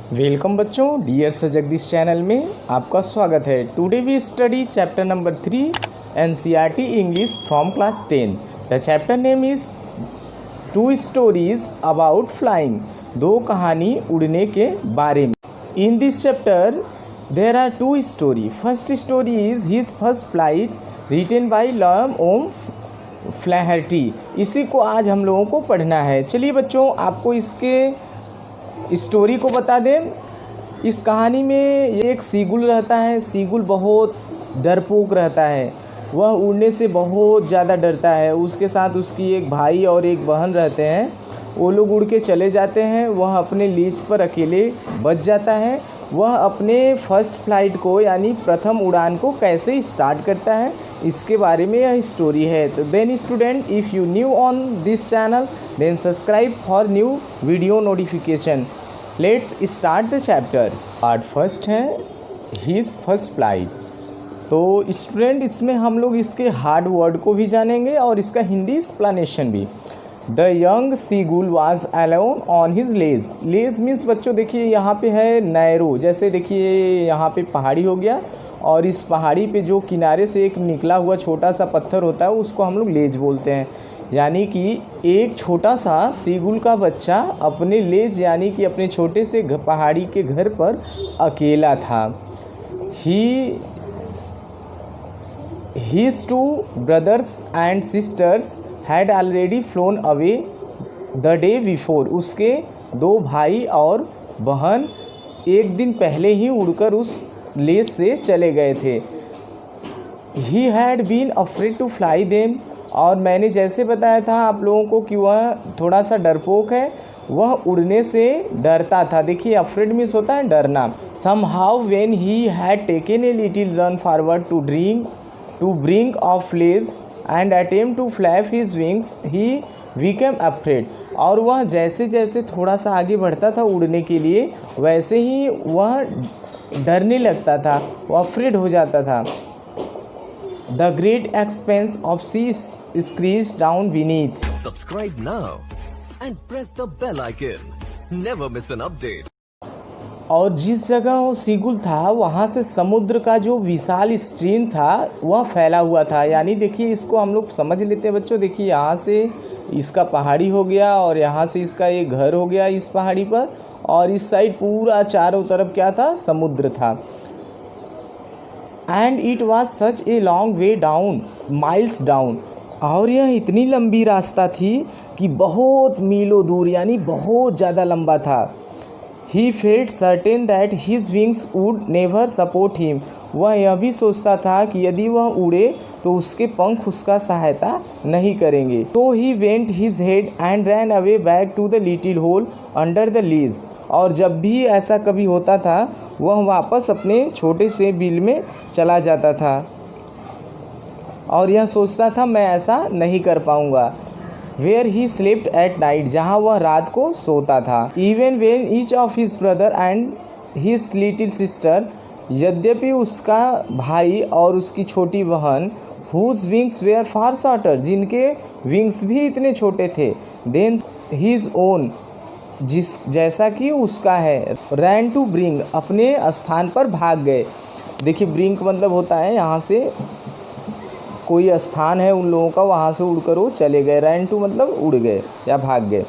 Welcome बच्चों, dear sir Jagdish channel में आपका स्वागत है। Today we study chapter number 3 NCERT English from class 10। The chapter name is two stories about flying, दो कहानी उड़ने के बारे में। In this chapter there are two story. First story is his first flight written by Liam O'Flaherty. इसी को आज हम लोगों को पढ़ना है। चलिए बच्चों, आपको इसके स्टोरी को बता दें। इस कहानी में एक सीगुल रहता है। सीगुल बहुत डरपोक रहता है, वह उड़ने से बहुत ज़्यादा डरता है। उसके साथ उसकी एक भाई और एक बहन रहते हैं। वो लोग उड़ के चले जाते हैं, वह अपने लीज पर अकेले बच जाता है। वह अपने फर्स्ट फ्लाइट को यानी प्रथम उड़ान को कैसे स्टार्ट करता है, इसके बारे में यह स्टोरी है। तो then student, if you new on this channel then subscribe for new video notification. Let's start the chapter. Part first है हिज फर्स्ट फ्लाइट। तो स्टूडेंट, इसमें हम लोग इसके हार्ड वर्ड को भी जानेंगे और इसका हिंदी एक्सप्लेनेशन भी। The young seagull was alone on his ledge. Ledge means बच्चों देखिए यहाँ पे है नैरो। जैसे देखिए यहाँ पे पहाड़ी हो गया और इस पहाड़ी पे जो किनारे से एक निकला हुआ छोटा सा पत्थर होता है उसको हम लोग लेज बोलते हैं। यानी कि एक छोटा सा सीगुल का बच्चा अपने लेज यानी कि अपने छोटे से पहाड़ी के घर पर अकेला था। His two brothers and sisters had already flown away the day before. उसके दो भाई और बहन एक दिन पहले ही उड़कर उस लेज से चले गए थे। He had been afraid to fly them. और मैंने जैसे बताया था आप लोगों को कि वह थोड़ा सा डरपोक है, वह उड़ने से डरता था। देखिए अफ्रेड मीन्स होता है डरना। Somehow when he had taken a little run forward to bring off legs and attempt to flap his wings, he became afraid. और वह जैसे जैसे थोड़ा सा आगे बढ़ता था उड़ने के लिए, वैसे ही वह डरने लगता था, वह अफ्रेड हो जाता था। The great expanse of sea screeched down beneath. Subscribe now and press the bell icon. Never miss an update. और जिस जगह वो सीगुल था वहाँ से समुद्र का जो विशाल स्ट्रीम था वह फैला हुआ था। यानी देखिए इसको हम लोग समझ लेते हैं बच्चों। देखिए यहाँ से इसका पहाड़ी हो गया और यहाँ से इसका एक घर हो गया इस पहाड़ी पर, और इस साइड पूरा चारों तरफ क्या था, समुद्र था। And it was such a long way down, miles down. और यह इतनी लंबी रास्ता थी कि बहुत मीलों दूर यानी बहुत ज़्यादा लंबा था। He felt certain that his wings would never support him. वह यह भी सोचता था कि यदि वह उड़े तो उसके पंख उसका सहायता नहीं करेंगे। So he bent his head and ran away back to the little hole under the leaves. और जब भी ऐसा कभी होता था वह वापस अपने छोटे से बिल में चला जाता था और यह सोचता था मैं ऐसा नहीं कर पाऊँगा। Where he slept at night, जहाँ वह रात को सोता था। Even when each of his brother and his little sister, यद्यपि उसका भाई और उसकी छोटी बहन, whose wings were far shorter, जिनके विंग्स भी इतने छोटे थे, then his own, जैसा कि उसका है, ran to bring, अपने स्थान पर भाग गए। देखिए ब्रिंक मतलब होता है यहाँ से कोई स्थान है उन लोगों का, वहाँ से उड़कर वो चले गए। रैन टू मतलब उड़ गए या भाग गए।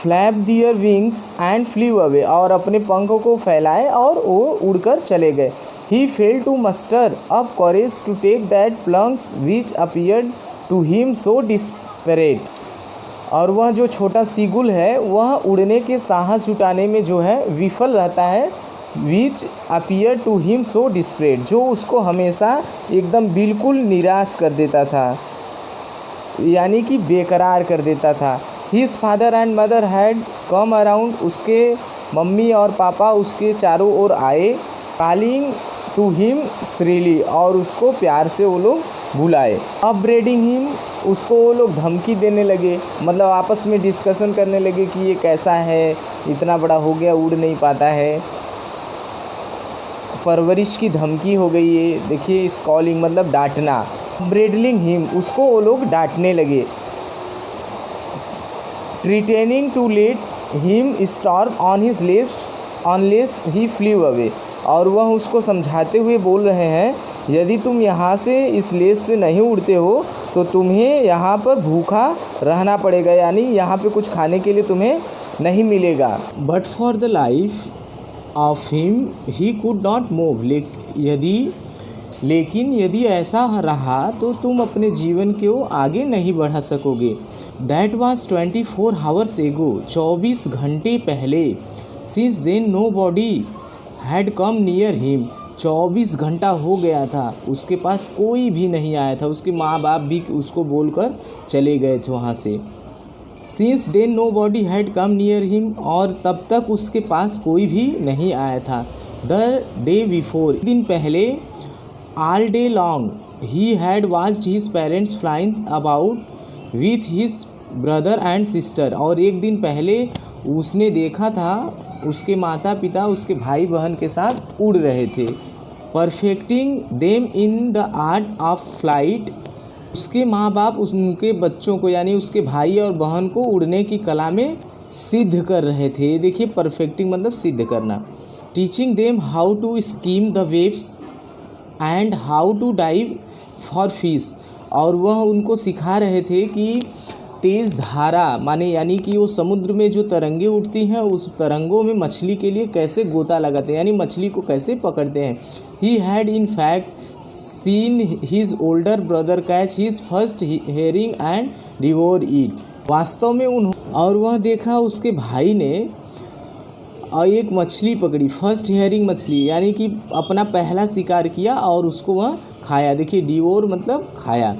Flap their wings and flew away, और अपने पंखों को फैलाए और वो उड़कर चले गए। He fail to muster up courage to take that plunge which appeared to him so desperate. और वह जो छोटा सीगुल है वह उड़ने के साहस जुटाने में जो है विफल रहता है। Which appear to him so desperate, जो उसको हमेशा एकदम बिल्कुल निराश कर देता था यानी कि बेकरार कर देता था। His father and mother had come around, उसके मम्मी और पापा उसके चारों ओर आए। कॉलिंग टू हिम श्रीली, और उसको प्यार से वो लोग बुलाए। अपब्रेडिंग हिम, उसको वो लोग धमकी देने लगे, मतलब आपस में डिस्कशन करने लगे कि ये कैसा है, इतना बड़ा हो गया उड़ नहीं पाता है। परवरिश की धमकी हो गई है। देखिए स्कॉलिंग मतलब डांटना। ब्रेडलिंग हिम, उसको वो लोग डांटने लगे। Threatening to let him storm on his ledge, unless he flew away. और वह उसको समझाते हुए बोल रहे हैं, यदि तुम यहाँ से इस लेस से नहीं उड़ते हो तो तुम्हें यहाँ पर भूखा रहना पड़ेगा, यानी यहाँ पे कुछ खाने के लिए तुम्हें नहीं मिलेगा। But for the life of him he could not move. लेकिन यदि ऐसा रहा तो तुम अपने जीवन को आगे नहीं बढ़ा सकोगे। दैट वॉज 24 आवर्स एगो, 24 घंटे पहले। Since then nobody had come near him, 24 घंटा हो गया था, उसके पास कोई भी नहीं आया था, उसके माँ बाप भी उसको बोलकर चले गए थे वहाँ से। Since then nobody had come near him, और तब तक उसके पास कोई भी नहीं आया था। द डे बिफोर, दिन पहले, all day long he had watched his parents flying about with his brother and sister, और एक दिन पहले उसने देखा था उसके माता पिता उसके भाई बहन के साथ उड़ रहे थे। Perfecting them in the art of flight, उसके माँ बाप उनके बच्चों को यानी उसके भाई और बहन को उड़ने की कला में सिद्ध कर रहे थे। देखिए परफेक्टिंग मतलब सिद्ध करना। Teaching them how to skim the waves and how to dive for fish, और वह उनको सिखा रहे थे कि तेज़ धारा माने यानी कि वो समुद्र में जो तरंगे उठती हैं उस तरंगों में मछली के लिए कैसे गोता लगाते हैं, यानी मछली को कैसे पकड़ते हैं। He had in fact seen his older brother catch his first herring and devour it, वास्तव में और वह देखा उसके भाई ने एक मछली पकड़ी, फर्स्ट हेयरिंग मछली, यानी कि अपना पहला शिकार किया और उसको वह खाया। देखिए डिवोर मतलब खाया।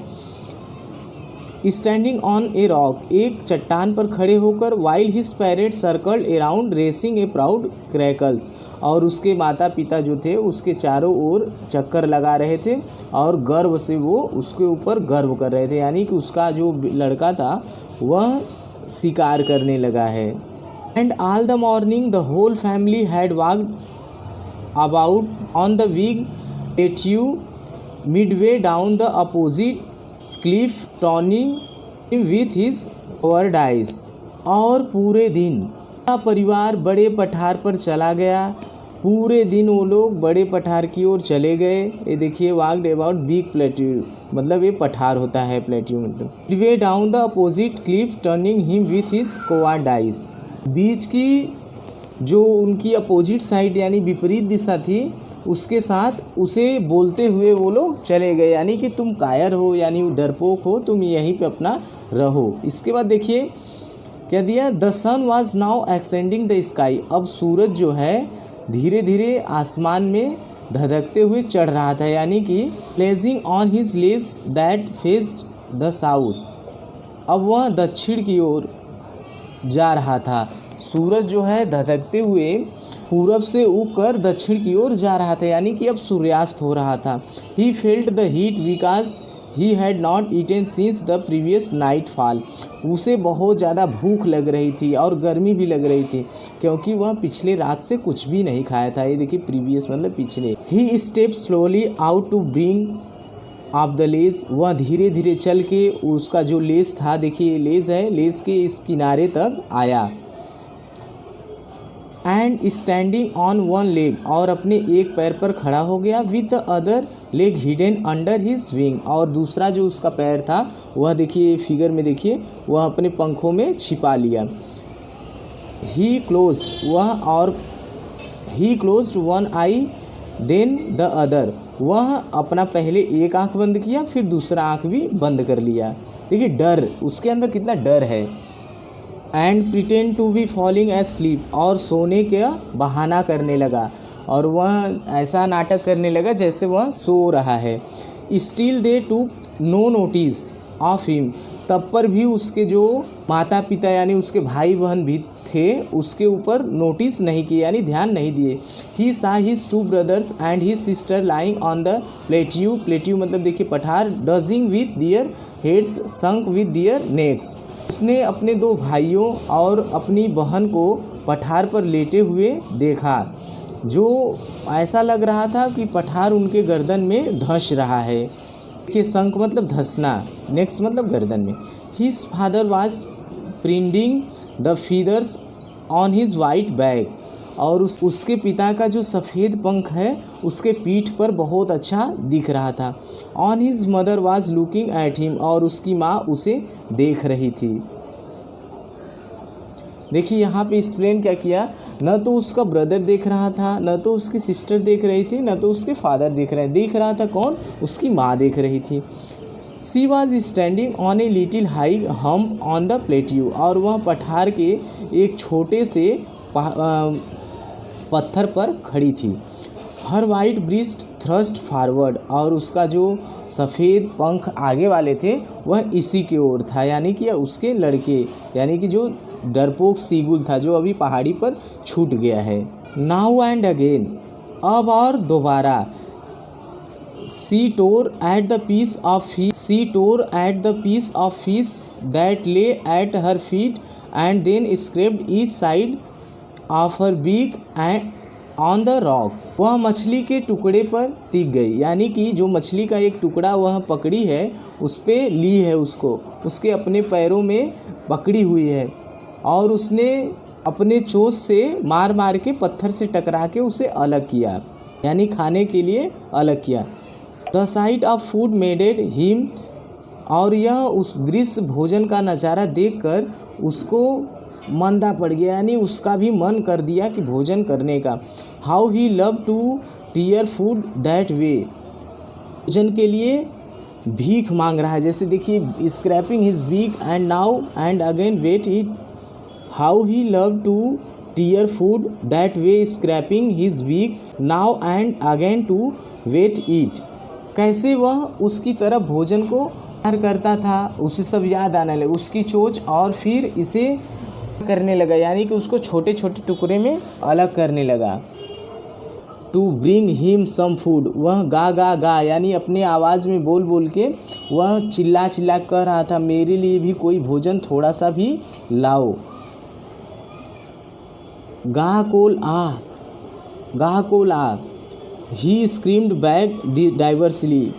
स्टैंडिंग ऑन ए रॉक, एक चट्टान पर खड़े होकर, while his parents circled around racing ए प्राउड क्रैकल्स, और उसके माता पिता जो थे उसके चारों ओर चक्कर लगा रहे थे और गर्व से वो उसके ऊपर गर्व कर रहे थे, यानी कि उसका जो लड़का था वह शिकार करने लगा है। And all the morning the whole family had walked about on the big plateau midway down the opposite cliff taunting with his cowardice, और पूरे दिन परिवार बड़े पठार पर चला गया। पूरे दिन वो लोग बड़े पठार की ओर चले गए। ये देखिए वॉक्ड अबाउट बिग प्लेट्यू मतलब ये पठार होता है, प्लेट्यू मतलब। Way down the opposite cliff turning him with his cowardice, बीच की जो उनकी अपोजिट साइड यानी विपरीत दिशा थी उसके साथ उसे बोलते हुए वो लोग चले गए, यानी कि तुम कायर हो यानी डरपोक हो, तुम यहीं पे अपना रहो। इसके बाद देखिए क्या दिया, the sun was now extending the sky, अब सूरज जो है धीरे धीरे आसमान में धधकते हुए चढ़ रहा था, यानी कि pledging on his ledge that faced the south, अब वह दक्षिण की ओर जा रहा था। सूरज जो है धधकते हुए पूरब से उगकर दक्षिण की ओर जा रहा था, यानी कि अब सूर्यास्त हो रहा था। He felt the heat because he had not eaten since the previous nightfall, उसे बहुत ज़्यादा भूख लग रही थी और गर्मी भी लग रही थी क्योंकि वह पिछले रात से कुछ भी नहीं खाया था। ये देखिए प्रीवियस मतलब पिछले। He step slowly out to bring of the ledge, वह धीरे धीरे चल के उसका जो लेस था, देखिए लेस है, लेस के इस किनारे तक आया। And standing on one leg, और अपने एक पैर पर खड़ा हो गया। With the other leg hidden under his wing, और दूसरा जो उसका पैर था वह देखिए फिगर में देखिए वह अपने पंखों में छिपा लिया। He closed one eye then the other, वह अपना पहले एक आंख बंद किया फिर दूसरा आंख भी बंद कर लिया। देखिए डर, उसके अंदर कितना डर है। And pretend to be falling asleep, और सोने का बहाना करने लगा और वह ऐसा नाटक करने लगा जैसे वह सो रहा है। Still they took no notice of him, तब पर भी उसके जो माता पिता यानी उसके भाई बहन भी थे उसके ऊपर नोटिस नहीं किए यानी ध्यान नहीं दिए। He saw his two brothers and his sister lying on the plateau, plateau मतलब देखिए पठार, dozing with their heads sunk with their necks, उसने अपने दो भाइयों और अपनी बहन को पठार पर लेटे हुए देखा, जो ऐसा लग रहा था कि पठार उनके गर्दन में धंस रहा है। देखिए संक मतलब धंसना, नेक्स्ट मतलब गर्दन में। His father was printing the feathers on his white bag, और उसके पिता का जो सफ़ेद पंख है उसके पीठ पर बहुत अच्छा दिख रहा था। On his mother was looking at him, और उसकी माँ उसे देख रही थी। देखिए यहाँ पे एक्सप्लेन क्या किया, न तो उसका ब्रदर देख रहा था, न तो उसकी सिस्टर देख रही थी, न तो उसके फादर देख रहा था कौन, उसकी माँ देख रही थी। She was standing on a little high hump on the plateau, और वह पठार के एक छोटे से पत्थर पर खड़ी थी। हर वाइट ब्रिस्ट थ्रस्ट फॉरवर्ड, और उसका जो सफ़ेद पंख आगे वाले थे वह इसी की ओर था, यानी कि उसके लड़के, यानी कि जो डरपोक सीगुल था जो अभी पहाड़ी पर छूट गया है। नाउ एंड अगेन, अब और दोबारा। She tore at the piece of fish that lay at her feet and then scraped each side of her beak and on the rock. वह मछली के टुकड़े पर टिक गई, यानी कि जो मछली का एक टुकड़ा वह पकड़ी है उस पर ली है, उसको उसके अपने पैरों में पकड़ी हुई है, और उसने अपने चोंच से मार मार के पत्थर से टकरा के उसे अलग किया, यानी खाने के लिए अलग किया। The sight of food maddened him, और यह उस दृश्य भोजन का नज़ारा देखकर उसको मंदा पड़ गया, यानी उसका भी मन कर दिया कि भोजन करने का। How he love to tear food that way, भोजन के लिए भीख मांग रहा है, जैसे देखिए scraping his beak and now and again whet it. How he love to tear food that way scraping his beak now and again to whet it. कैसे वह उसकी तरफ भोजन को प्यार करता था, उसे सब याद आने लगे, उसकी चोंच, और फिर इसे करने लगा, यानी कि उसको छोटे छोटे टुकड़े में अलग करने लगा। To bring him some food, वह गा गा गा, यानी अपने आवाज़ में बोल बोल के वह चिल्ला चिल्ला कर रहा था, मेरे लिए भी कोई भोजन थोड़ा सा भी लाओ। गा कोल आ, ही स्क्रीम्ड बैक डाइवर्सली,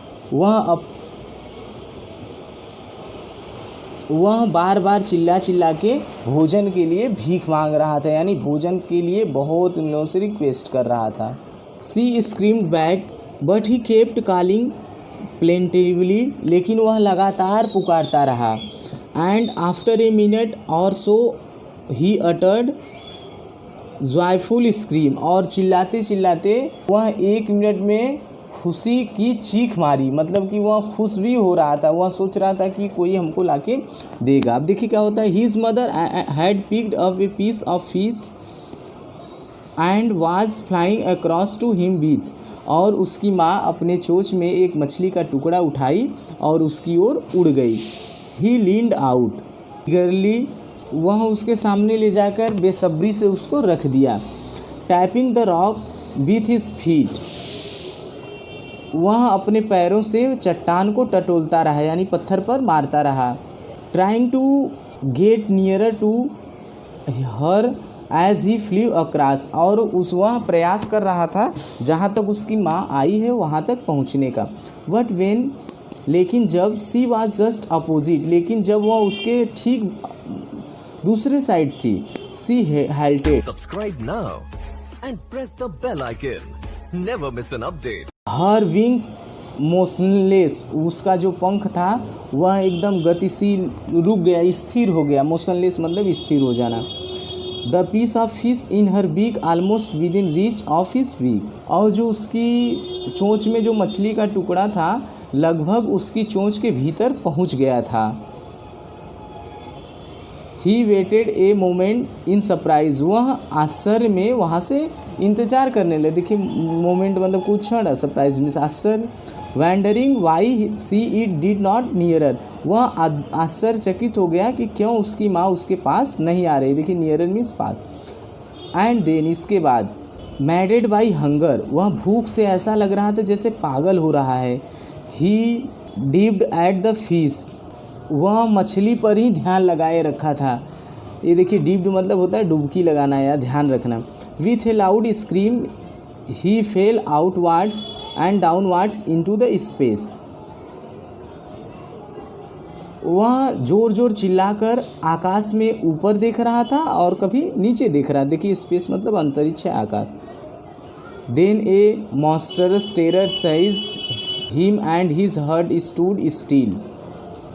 वह बार बार चिल्ला चिल्ला के भोजन के लिए भीख मांग रहा था, यानी भोजन के लिए बहुत उन लोगों से रिक्वेस्ट कर रहा था। She screamed back but he kept calling plaintively, लेकिन वह लगातार पुकारता रहा। एंड आफ्टर ए मिनट और सो ही अटर्ड जॉयफुल स्क्रीम, और चिल्लाते चिल्लाते वह 1 मिनट में खुशी की चीख मारी, मतलब कि वह खुश भी हो रहा था, वह सोच रहा था कि कोई हमको लाके देगा। अब देखिए क्या होता है, his mother had picked up a piece of fish and was flying across to him with, और उसकी माँ अपने चोंच में एक मछली का टुकड़ा उठाई और उसकी ओर उड़ गई। ही लीन्ड आउट ईगरली, वह उसके सामने ले जाकर बेसब्री से उसको रख दिया। Tapping the rock with his feet, वह अपने पैरों से चट्टान को टटोलता रहा, यानी पत्थर पर मारता रहा। Trying to get nearer to her as he flew across, और वह प्रयास कर रहा था जहाँ तक उसकी माँ आई है वहाँ तक पहुँचने का। बट वेन, लेकिन जब, सी वाज जस्ट अपोजिट, लेकिन जब वह उसके ठीक दूसरे साइड थी, सी halted. Subscribe now and press the bell icon. Never miss an update. Her wings motionless, उसका जो पंख था वह एकदम गतिशील रुक गया, स्थिर हो गया। मोशनलेस मतलब स्थिर हो जाना। The piece of fish in her beak almost within reach of his beak, और जो उसकी चोंच में जो मछली का टुकड़ा था लगभग उसकी चोंच के भीतर पहुंच गया था। He waited a moment in surprise, वह आश्चर्य में वहाँ से इंतज़ार करने लगे। देखिए मोमेंट मतलब कुछ क्षण, सरप्राइज में आश्चर्य। Wondering why she it did not nearer, वह आश्चर्यचकित हो गया कि क्यों उसकी माँ उसके पास नहीं आ रही। देखिए नियरर मीन्स पास। एंड देन, इसके बाद, मैडेड बाई हंगर, वह भूख से ऐसा लग रहा था जैसे पागल हो रहा है। ही डिप्ड एट द फिश, वह मछली पर ही ध्यान लगाए रखा था। ये देखिए डिप्ड मतलब होता है डुबकी लगाना या ध्यान रखना। With A loud scream he fail outwards and downwards into the space, वह ज़ोर ज़ोर चिल्लाकर आकाश में ऊपर देख रहा था और कभी नीचे देख रहा। देखिए स्पेस मतलब अंतरिक्ष है, आकाश। Then A monstrous terror seized him and his heart stood still।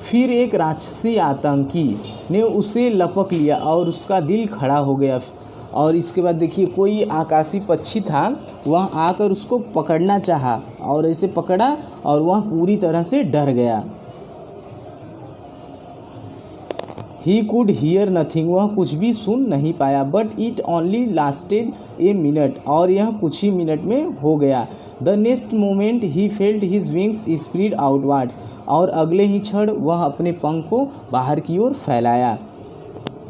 फिर एक राक्षसी आतंकी ने उसे लपक लिया और उसका दिल खड़ा हो गया। और इसके बाद देखिए कोई आकाशी पक्षी था, वह आकर उसको पकड़ना चाहा और ऐसे पकड़ा और वह पूरी तरह से डर गया। ही कुड हियर नथिंग, वह कुछ भी सुन नहीं पाया। But it only lasted a minute, और यह कुछ ही मिनट में हो गया। The next moment he felt his wings spread outwards, और अगले ही क्षण वह अपने पंख को बाहर की ओर फैलाया।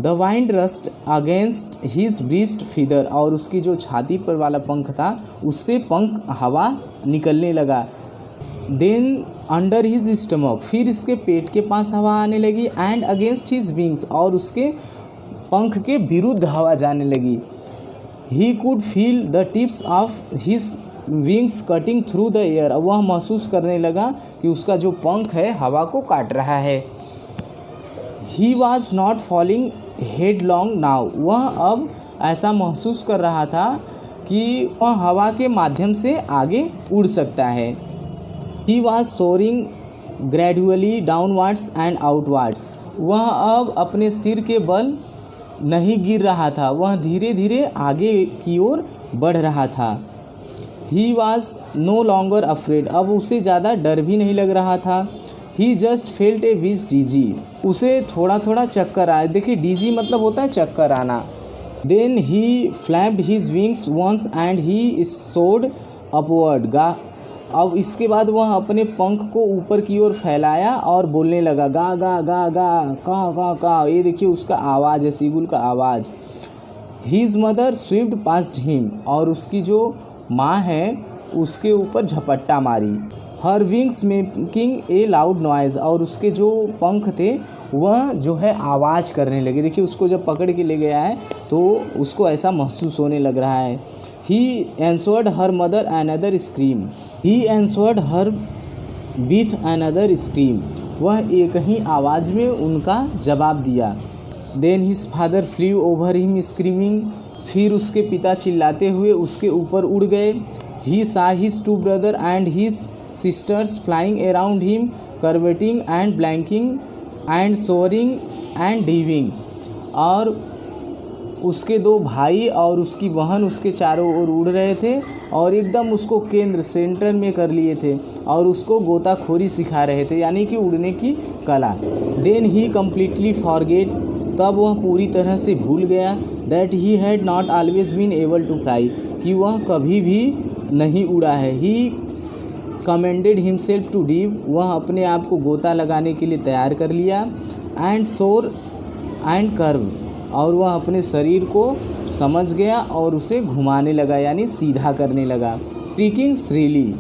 The wind rust against his breast feather, और उसकी जो छाती पर वाला पंख था उससे पंख हवा निकलने लगा। देन अंडर हिज स्टमक, फिर इसके पेट के पास हवा आने लगी। एंड अगेंस्ट हिज विंग्स, और उसके पंख के विरुद्ध हवा जाने लगी। He could feel the tips of his wings cutting through the air, वह महसूस करने लगा कि उसका जो पंख है हवा को काट रहा है। He was not falling headlong now, वह अब ऐसा महसूस कर रहा था कि वह हवा के माध्यम से आगे उड़ सकता है। He was soaring gradually downwards and outwards, वह अब अपने सिर के बल नहीं गिर रहा था, वह धीरे धीरे आगे की ओर बढ़ रहा था। He was no longer afraid, अब उसे ज़्यादा डर भी नहीं लग रहा था। ही जस्ट फेल्ट ए विज डीजी, उसे थोड़ा थोड़ा चक्कर आया। देखिए डीजी मतलब होता है चक्कर आना। Then he flapped his wings once and he soared upward, अब इसके बाद वह अपने पंख को ऊपर की ओर फैलाया और बोलने लगा गा गा गा गा का का। ये देखिए उसका आवाज़ है, सीगुल का आवाज़। His mother Swift past him, और उसकी जो माँ है उसके ऊपर झपट्टा मारी। हर wings making a loud noise, और उसके जो पंख थे वह जो है आवाज़ करने लगे। देखिए उसको जब पकड़ के ले गया है तो उसको ऐसा महसूस होने लग रहा है। He answered her mother another scream, he answered her with another scream, वह एक ही आवाज़ में उनका जवाब दिया। Then his father flew over him screaming, फिर उसके पिता चिल्लाते हुए उसके ऊपर उड़ गए। He saw his two brother and his sisters flying around him, curveting and banking and soaring and diving, और उसके दो भाई और उसकी बहन उसके चारों ओर उड़ रहे थे और एकदम उसको केंद्र सेंटर में कर लिए थे और उसको गोताखोरी सिखा रहे थे, यानी कि उड़ने की कला। देन ही कम्प्लीटली फॉरगेट, तब वह पूरी तरह से भूल गया that he had not always been able to fly, कि वह कभी भी नहीं उड़ा है। He commended himself to dive, वह अपने आप को गोता लगाने के लिए तैयार कर लिया। एंड सोर एंड कर्व, और वह अपने शरीर को समझ गया और उसे घुमाने लगा, यानी सीधा करने लगा। ट्रिकिंग श्रीली,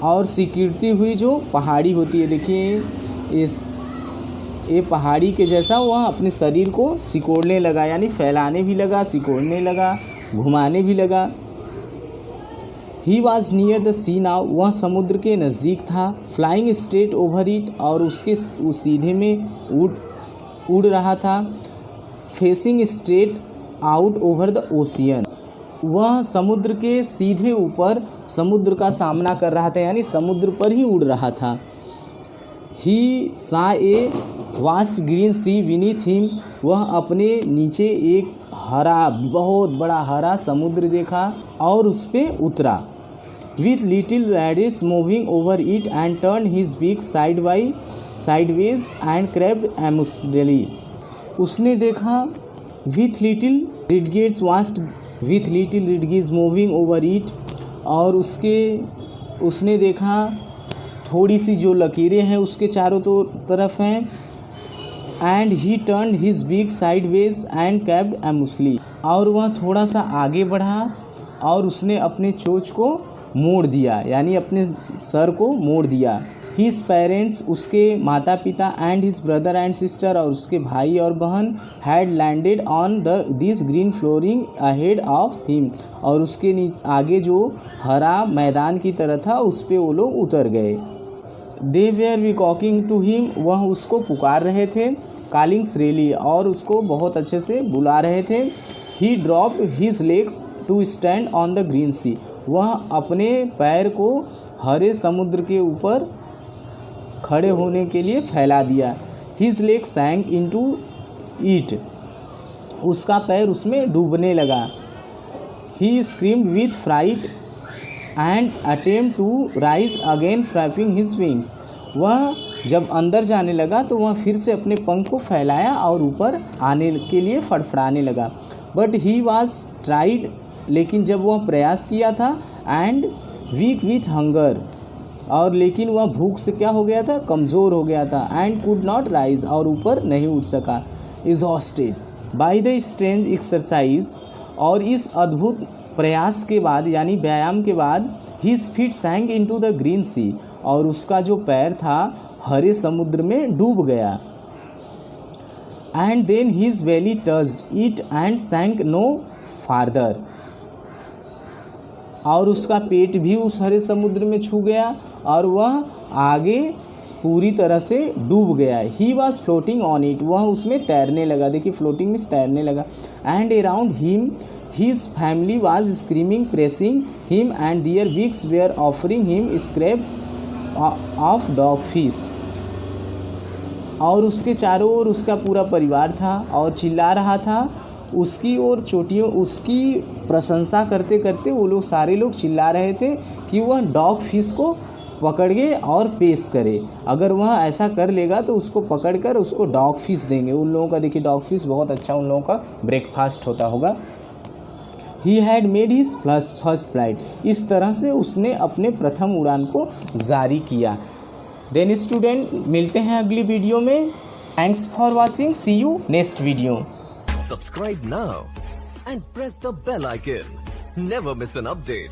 और सिकुड़ती हुई जो पहाड़ी होती है, देखिए ये पहाड़ी के जैसा वह अपने शरीर को सिकोड़ने लगा, यानी फैलाने भी लगा, सिकोड़ने लगा, घुमाने भी लगा। He was near the sea now, वह समुद्र के नज़दीक था। फ्लाइंग स्ट्रेट ओवर इट, और उसके सीधे में उड़ रहा था। Facing straight out over the ocean, वह समुद्र के सीधे ऊपर समुद्र का सामना कर रहा था, यानी समुद्र पर ही उड़ रहा था। He saw a vast green sea beneath him, वह अपने नीचे एक हरा, बहुत बड़ा हरा समुद्र देखा और उस पर उतरा। With little ridges moving over it and turn his beak sideways and crabbed amusedly, उसने देखा with little ridges vast with little ridges moving over it, और उसने देखा थोड़ी सी जो लकीरें हैं उसके चारों तरफ हैं। And he turn his beak sideways and crabbed amusedly, और वह थोड़ा सा आगे बढ़ा और उसने अपने चोंच को मोड़ दिया, यानी अपने सर को मोड़ दिया। हिज पेरेंट्स, उसके माता पिता, and his brother and sister, और उसके भाई और बहन, had landed on this green flooring ahead of him, और उसके आगे जो हरा मैदान की तरह था उस पे वो लोग उतर गए। दे वेयर वीकॉकिंग टू हिम, वह उसको पुकार रहे थे, कॉलिंग श्रेली, और उसको बहुत अच्छे से बुला रहे थे। He drop his legs to stand on the green sea, वह अपने पैर को हरे समुद्र के ऊपर खड़े होने के लिए फैला दिया। His leg sank into it, उसका पैर उसमें डूबने लगा। He screamed with fright and attempt to rise again flapping his wings, वह जब अंदर जाने लगा तो वह फिर से अपने पंख को फैलाया और ऊपर आने के लिए फड़फड़ाने लगा। बट ही वॉज ट्राइड, लेकिन जब वह प्रयास किया था, एंड वीक विथ हंगर, और लेकिन वह भूख से क्या हो गया था, कमज़ोर हो गया था। एंड कुड नॉट राइज, और ऊपर नहीं उठ सका। Exhausted by the strange exercise, और इस अद्भुत प्रयास के बाद यानी व्यायाम के बाद, his feet sank into the green sea, और उसका जो पैर था हरे समुद्र में डूब गया। And then his belly touched it and sank no farther, और उसका पेट भी उस हरे समुद्र में छू गया और वह आगे पूरी तरह से डूब गया। He was floating on it, वह उसमें तैरने लगा। देखिए फ्लोटिंग मीन्स तैरने लगा। And around him his family was screaming, praising him, and their beaks were offering him scrap of dog fish, और उसके चारों ओर उसका पूरा परिवार था और चिल्ला रहा था उसकी ओर, चोटियों उसकी प्रशंसा करते करते वो लोग सारे लोग चिल्ला रहे थे कि वह डॉग फिश को पकड़े और पेश करे। अगर वह ऐसा कर लेगा तो उसको पकड़कर उसको डॉग फिश देंगे। उन लोगों का देखिए डॉग फिश बहुत अच्छा उन लोगों का ब्रेकफास्ट होता होगा। He had made his first flight, इस तरह से उसने अपने प्रथम उड़ान को जारी किया। देन स्टूडेंट मिलते हैं अगली वीडियो में। Thanks for watching, see you next video. Subscribe now and press the bell icon. Never miss an update.